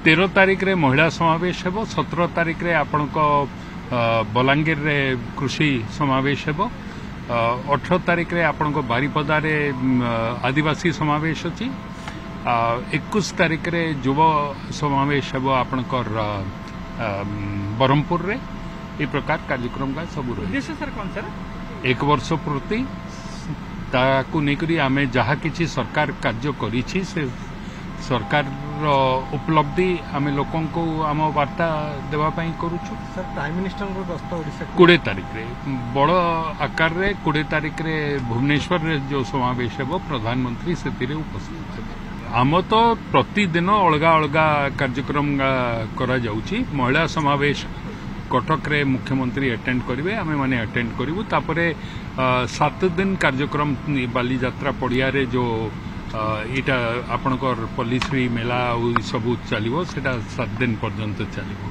13 तारिख रे महिला समावेश हेबो 17 तारिख रे आपणक बलांगीर रे कृषि समावेश हेबो 18 तारिख रे आपणक बारिपदा रे आदिवासी समावेश अछि 21 तारिख रे युव समावेश हेबो आपणकर बरहमपुर रे ए प्रकार कार्यक्रम का सब रही सर कौन सर एक वर्ष पूर्ति ताकू नेकरी आमे जहा किछि सरकार कार्य करिछि से सरकार उपलब्धि आमे लोकन को आम वार्ता देवा पई करूछु। सर प्राइम मिनिस्टर को गस्त ओडिशा 20 तारिख रे बड़ आकार रे 20 तारिख रे भुवनेश्वर रे जो समावेश हेबो प्रधानमंत्री सेतिरे उपस्थित हेबे। आम तो प्रतिदिन अलगा अलगा कार्यक्रम करा जाउछि। महिला समावेश कटक रे मुख्यमंत्री अटेंड करेंगे आमे माने अटेंड करूँ तापरे 7 दिन कार्यक्रम बाली यात्रा पड़िया रे जो इटा आपणकर पल्लीश्री मेला सब चलो सेटा 7 दिन पर्यंत चलो।